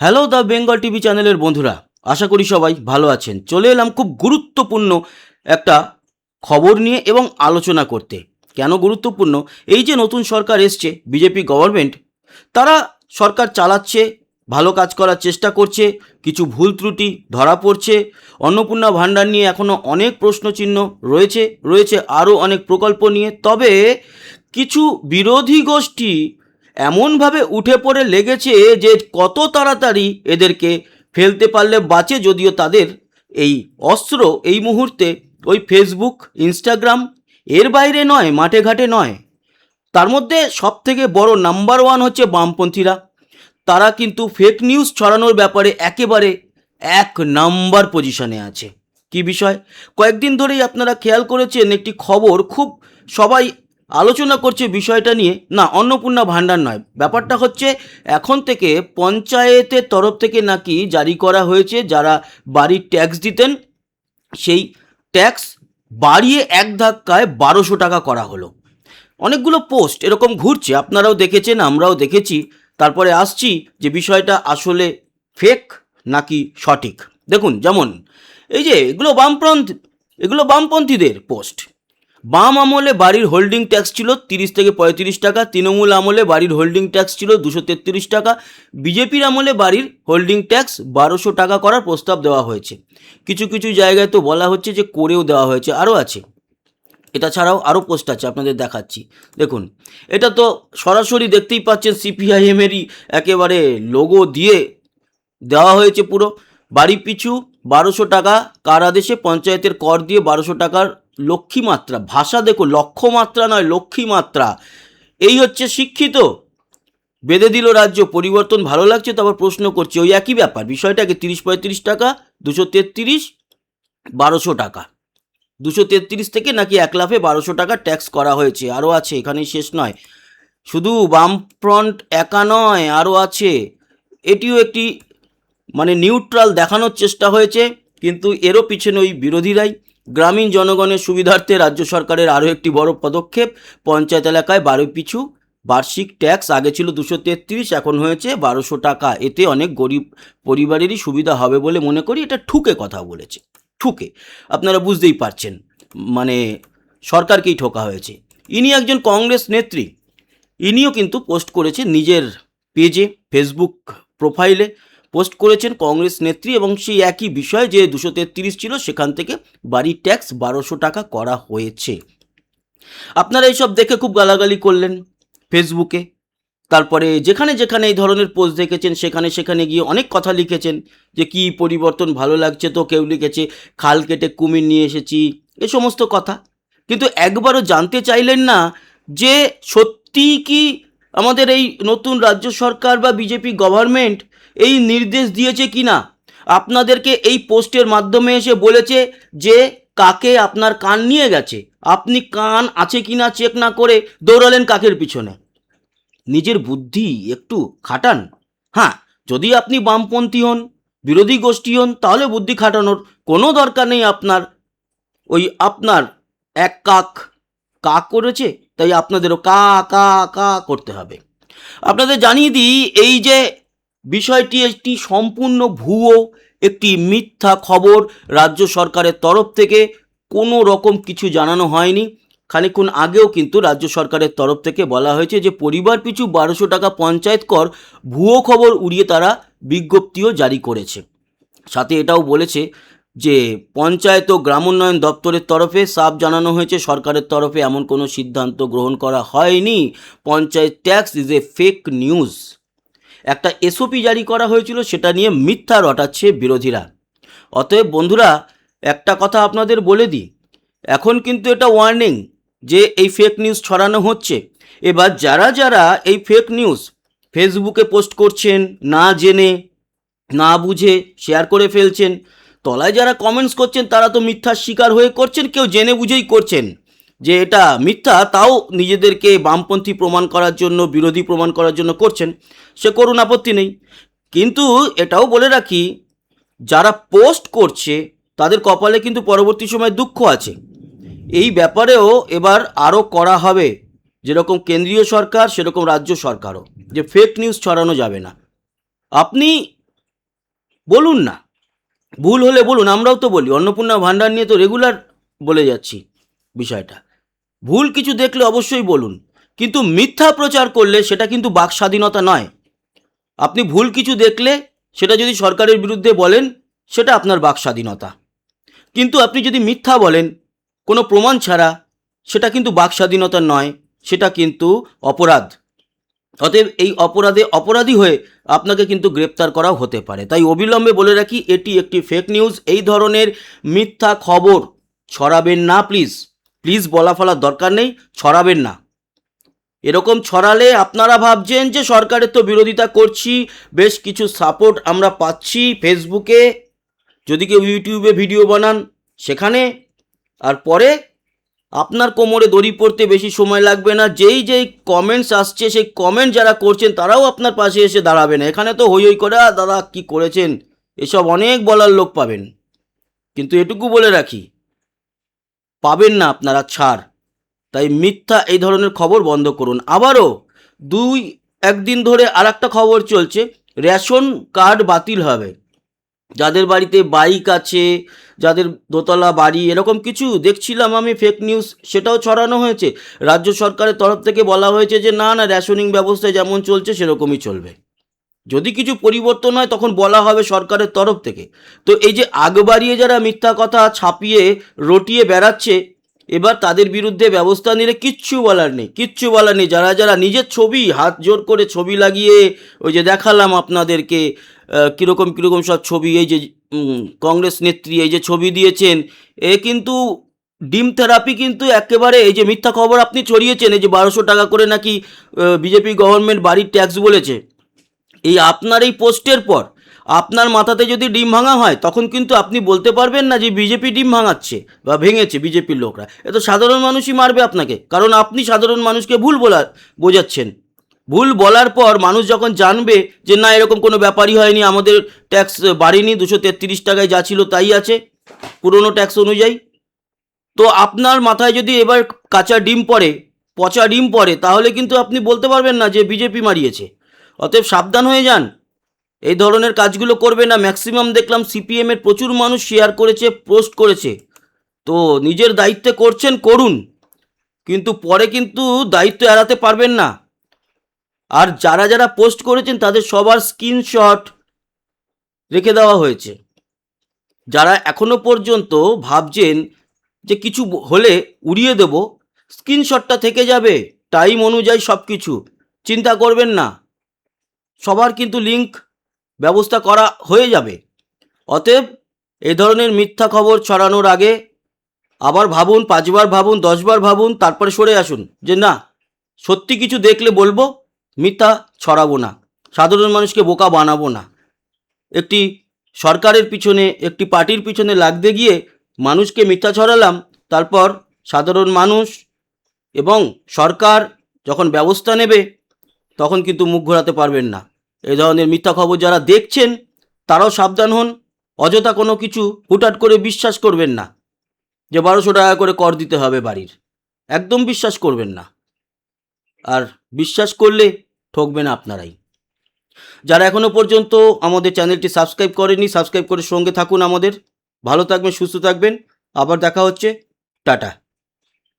Hello the Bengal TV চ্যানেলের বন্ধুরা, আশা করি সবাই ভালো আছেন। চলে এলাম খুব গুরুত্বপূর্ণ একটা খবর নিয়ে এবং আলোচনা করতে। কেন গুরুত্বপূর্ণ? এই যে নতুন সরকার এসছে, বিজেপি গভর্নমেন্ট, তারা সরকার চালাচ্ছে, ভালো কাজ করার চেষ্টা করছে, কিছু ভুল ত্রুটি ধরা পড়ছে। অন্নপূর্ণা ভাণ্ডার নিয়ে এখনও অনেক প্রশ্নচিহ্ন রয়েছে আরও অনেক প্রকল্প নিয়ে। তবে কিছু বিরোধী গোষ্ঠী এমনভাবে উঠে পড়ে লেগেছে যে কত তাড়াতাড়ি এদেরকে ফেলতে পারলে বাঁচে, যদিও তাদের এই অস্ত্র এই মুহূর্তে ওই ফেসবুক, ইনস্টাগ্রাম, এর বাইরে নয়, মাঠে ঘাটে নয়। তার মধ্যে সবথেকে বড় নাম্বার ওয়ান হচ্ছে বামপন্থীরা। তারা কিন্তু ফেক নিউজ ছড়ানোর ব্যাপারে একেবারে 1 নাম্বার পজিশনে আছে। কি বিষয়? কয়েকদিন ধরেই আপনারা খেয়াল করেছেন, একটি খবর খুব সবাই আলোচনা করছে বিষয়টা নিয়ে। না, অন্নপূর্ণা ভাণ্ডার নয়, ব্যাপারটা হচ্ছে এখন থেকে পঞ্চায়েতের তরফ থেকে নাকি জারি করা হয়েছে, যারা বাড়ির ট্যাক্স দিতেন সেই ট্যাক্স বাড়িয়ে এক ধাক্কায় 1200 টাকা করা হলো। অনেকগুলো পোস্ট এরকম ঘুরছে, আপনারাও দেখেছেন, আমরাও দেখেছি। তারপরে আসছি যে বিষয়টা আসলে ফেক নাকি সঠিক। দেখুন, যেমন এই যে এগুলো বামপন্থীদের পোস্ট। বাম আমলে বাড়ির হোল্ডিং ট্যাক্স ছিল 30 থেকে 35 টাকা, তৃণমূল আমলে বাড়ির হোল্ডিং ট্যাক্স ছিল 233 টাকা, বিজেপির আমলে বাড়ির হোল্ডিং ট্যাক্স 1200 টাকা করার প্রস্তাব দেওয়া হয়েছে। কিছু কিছু জায়গায় তো বলা হচ্ছে যে করেও দেওয়া হয়েছে, আরও আছে। এটা ছাড়াও আরও পোস্ট আছে, আপনাদের দেখাচ্ছি। দেখুন, এটা তো সরাসরি দেখতেই পাচ্ছেন, সিপিআইএমেরই একেবারে লোগো দিয়ে দেওয়া হয়েছে পুরো। বাড়ি পিছু 1200 টাকা, কার আদেশে? পঞ্চায়েতের কর দিয়ে 1200 টাকার লক্ষ্মীমাত্রা। ভাষা দেখো, লক্ষ্যমাত্রা নয়, লক্ষ্মীমাত্রা। এই হচ্ছে শিক্ষিত। বেঁধে দিল রাজ্য, পরিবর্তন ভালো লাগছে তো আবার প্রশ্ন করছে, ওই একই ব্যাপার। বিষয়টাকে 30-35 টাকা, 233, 1200 টাকা। 233 থেকে নাকি 1 লাফে 1200 টাকা ট্যাক্স করা হয়েছে। আরও আছে, এখানেই শেষ নয়। শুধু বামফ্রন্ট একা নয়, আরও আছে। এটিও একটি নিউট্রাল দেখানোর চেষ্টা হয়েছে, কিন্তু এরও পিছনে ওই বিরোধীরাই। গ্রামীণ জনগণের সুবিধার্থে রাজ্য সরকারের আরও একটি বড় পদক্ষেপ। পঞ্চায়েত এলাকায় বাড়ি পিছু বার্ষিক ট্যাক্স আগে ছিল 233, এখন হয়েছে 1200 টাকা। এতে অনেক গরিব পরিবারেরই সুবিধা হবে বলে মনে করি। এটা ঠুকে কথা বলেছে, ঠুকে। আপনারা বুঝতেই পারছেন, সরকারকেই ঠোকা হয়েছে। ইনি একজন কংগ্রেস নেত্রী। ইনিও কিন্তু পোস্ট করেছেন নিজের পেজে, ফেসবুক প্রোফাইলে পোস্ট করেছেন কংগ্রেস নেত্রী, এবং সেই একই বিষয় যে 233 ছিল সেখান থেকে বাড়ির ট্যাক্স 1200 টাকা করা হয়েছে। আপনারা এইসব দেখে খুব গালাগালি করলেন ফেসবুকে। তারপরে যেখানে যেখানে এই ধরনের পোস্ট দেখেছেন সেখানে সেখানে গিয়ে অনেক কথা লিখেছেন যে কি পরিবর্তন ভালো লাগছে। তো কেউ লিখেছে খাল কেটে কুমির নিয়ে এসেছি, এ সমস্ত কথা। কিন্তু একবারও জানতে চাইলেন না যে সত্যি কি আমাদের এই নতুন রাজ্য সরকার বা বিজেপি গভর্নমেন্ট এই নির্দেশ দিয়েছে কি না। আপনাদেরকে এই পোস্টের মাধ্যমে এসে বলেছে যে কাকে আপনার কান নিয়ে গেছে, আপনি কান আছে কি না চেক না করে দৌড়ালেন কাকের পিছনে। নিজের বুদ্ধি একটু খাটান। হ্যাঁ, যদি আপনি বামপন্থী হন, বিরোধী গোষ্ঠী হন, তাহলে বুদ্ধি খাটানোর কোনো দরকার নেই আপনার। আপনার এক কাক কাক করেছে, তাই আপনাদেরও কা কা কা করতে হবে। আপনাদের জানিয়ে দিই, এই যে বিষয়টি একটি সম্পূর্ণ ভুয়ো, একটি মিথ্যা খবর। রাজ্য সরকারের তরফ থেকে কোনো রকম কিছু জানানো হয়নি। খানিকক্ষণ আগেও কিন্তু রাজ্য সরকারের তরফ থেকে বলা হয়েছে যে পরিবার পিছু 1200 টাকা পঞ্চায়েত কর, ভুয়ো খবর উড়িয়ে তারা বিজ্ঞপ্তিও জারি করেছে। সাথে এটাও বলেছে যে পঞ্চায়েত ও গ্রামোন্নয়ন দপ্তরের তরফে সাফ জানানো হয়েছে সরকারের তরফে এমন কোনো সিদ্ধান্ত গ্রহণ করা হয়নি। Panchayat tax is a fake news. একটা এসওপি জারি করা হয়েছিল, সেটা নিয়ে মিথ্যা রটাচ্ছে বিরোধীরা। অতএব বন্ধুরা, একটা কথা আপনাদের বলে দিই, এখন কিন্তু এটা ওয়ার্নিং যে এই ফেক নিউজ ছড়ানো হচ্ছে। এবার যারা যারা এই ফেক নিউজ ফেসবুকে পোস্ট করছেন, না জেনে না বুঝে শেয়ার করে ফেলছেন, তলায় যারা কমেন্টস করছেন তারা তো মিথ্যার শিকার হয়ে করছেন, কেউ জেনে বুঝেই করছেন যে এটা মিথ্যা, তাও নিজেদেরকে বামপন্থী প্রমাণ করার জন্য, বিরোধী প্রমাণ করার জন্য করছেন। সে করুন, আপত্তি নেই। কিন্তু এটাও বলে রাখি, যারা পোস্ট করছে তাদের কপালে কিন্তু পরবর্তী সময় দুঃখ আছে। এই ব্যাপারেও এবার আরও করা হবে, যেরকম কেন্দ্রীয় সরকার সেরকম রাজ্য সরকারও, যে ফেক নিউজ ছড়ানো যাবে না। আপনি বলুন না, ভুল হলে বলুন, আমরাও তো বলি, অন্নপূর্ণা ভাণ্ডার নিয়ে তো রেগুলার বলে যাচ্ছি বিষয়টা। ভুল কিছু দেখলে অবশ্যই বলুন, কিন্তু মিথ্যা প্রচার করলে সেটা কিন্তু বাক স্বাধীনতা নয়। আপনি ভুল কিছু দেখলে সেটা যদি সরকারের বিরুদ্ধে বলেন, সেটা আপনার বাক স্বাধীনতা। কিন্তু আপনি যদি মিথ্যা বলেন কোনো প্রমাণ ছাড়া, সেটা কিন্তু বাক স্বাধীনতা নয়, সেটা কিন্তু অপরাধ। অতএব এই অপরাধে অপরাধী হয়ে আপনাকে কিন্তু গ্রেপ্তার করাও হতে পারে। তাই অবিলম্বে বলে রাখি, এটি একটি ফেক নিউজ। এই ধরনের মিথ্যা খবর ছড়াবেন না প্লিজ। প্লিজ বলা ফলার দরকার নেই, ছড়াবেন না। এরকম ছড়ালে আপনারা ভাবছেন যে সরকারের তো বিরোধিতা করছি, বেশ কিছু সাপোর্ট আমরা পাচ্ছি ফেসবুকে, যদি কেউ ইউটিউবে ভিডিও বানান সেখানে, আর পরে আপনার কোমরে দড়ি পড়তে বেশি সময় লাগবে না। যেই কমেন্টস আসছে, সেই কমেন্ট যারা করছেন তারাও আপনার পাশে এসে দাঁড়াবে না। এখানে তো হই হই করে দাদা কি করেছেন এসব অনেক বলার লোক পাবেন, কিন্তু এটুকু বলে রাখি, পাবেন না আপনারা ছাড়। তাই মিথ্যা এই ধরনের খবর বন্ধ করুন। আবারও একদিন ধরে আর একটা খবর চলছে, রেশন কার্ড বাতিল হবে। যাদের বাড়িতে বাইক আছে, যাদের দোতলা বাড়ি, এরকম কিছু দেখছিলাম আমি ফেক নিউজ, সেটাও ছড়ানো হয়েছে। রাজ্য সরকারের তরফ থেকে বলা হয়েছে যে না না, রেশনিং ব্যবস্থা যেমন চলছে সেরকমই চলবে। যদি কিছু পরিবর্তন হয় তখন বলা হবে সরকারের তরফ থেকে। তো এই যে আগ বাড়িয়ে যারা মিথ্যা কথা ছাপিয়ে রটিয়ে বেড়াচ্ছে, এবার তাদের বিরুদ্ধে ব্যবস্থা নিলে কিচ্ছু বলার নেই, কিচ্ছু বলার নেই। যারা যারা নিজের ছবি হাত জোর করে ছবি লাগিয়ে, ওই যে দেখালাম আপনাদেরকে কীরকম কীরকম সব ছবি, এই যে কংগ্রেস নেত্রী এই যে ছবি দিয়েছেন, এ কিন্তু ডিম থেরাপি কিন্তু একেবারে। এই যে মিথ্যা খবর আপনি ছড়িয়েছেন, এই যে 1200 টাকা করে নাকি বিজেপি গভর্নমেন্ট বাড়ির ট্যাক্স বলেছে, এই আপনার এই পোস্টের পর আপনার মাথাতে যদি ডিম ভাঙা হয়, তখন কিন্তু আপনি বলতে পারবেন না যে বিজেপি ডিম ভাঙাচ্ছে বা ভেঙেছে বিজেপির লোকরা। এ তো সাধারণ মানুষই মারবে আপনাকে, কারণ আপনি সাধারণ মানুষকে ভুল বোঝাচ্ছেন। ভুল বলার পর মানুষ যখন জানবে যে না, এরকম কোনো ব্যাপারই হয়নি, আমাদের ট্যাক্স বাড়েনি, 233 টাকায় যা ছিল তাই আছে পুরনো ট্যাক্স অনুযায়ী, তো আপনার মাথায় যদি এবার কাঁচা ডিম পড়ে, পচা ডিম পড়ে, তাহলে কিন্তু আপনি বলতে পারবেন না যে বিজেপি মারিয়েছে। অতএব সাবধান হয়ে যান, এই ধরনের কাজগুলো করবে না। ম্যাক্সিমাম দেখলাম সিপিএমের প্রচুর মানুষ শেয়ার করেছে, পোস্ট করেছে। তো নিজের দায়িত্বে করছেন, করুন, কিন্তু পরে কিন্তু দায়িত্ব এড়াতে পারবেন না। আর যারা যারা পোস্ট করেছেন তাদের সবার স্ক্রিনশট রেখে দেওয়া হয়েছে। যারা এখনো পর্যন্ত ভাবছেন যে কিছু হলে উড়িয়ে দেব, স্ক্রিনশটটা থেকে যাবে টাইম অনুযায়ী, সব কিছু চিন্তা করবেন না, সবার কিন্তু লিঙ্ক ব্যবস্থা করা হয়ে যাবে। অতএব এই ধরনের মিথ্যা খবর ছড়ানোর আগে আবার ভাবুন, 5 বার ভাবুন, 10 বার ভাবুন, তারপরে সরে আসুন যে না, সত্যি কিছু দেখলে বলবো, মিথ্যা ছড়াবো না, সাধারণ মানুষকে বোকা বানাবো না। একটি সরকারের পিছনে, একটি পার্টির পিছনে লাগতে গিয়ে মানুষকে মিথ্যা ছড়ালাম, তারপর সাধারণ মানুষ এবং সরকার যখন ব্যবস্থা নেবে তখন কিন্তু মুখ ঘোরাতে পারবেন না। এই ধরনের মিথ্যা খবর যারা দেখছেন তারাও সাবধান হন। অযথা কোনো কিছু হুটহাট করে বিশ্বাস করবেন না যে 1200 টাকা করে কর দিতে হবে বাড়ির, একদম বিশ্বাস করবেন না। আর বিশ্বাস করলে ঠকবেন আপনারাই। যারা এখনও পর্যন্ত আমাদের চ্যানেলটি সাবস্ক্রাইব করেনি, সাবস্ক্রাইব করে সঙ্গে থাকুন আমাদের। ভালো থাকবেন, সুস্থ থাকবেন, আবার দেখা হচ্ছে, টাটা।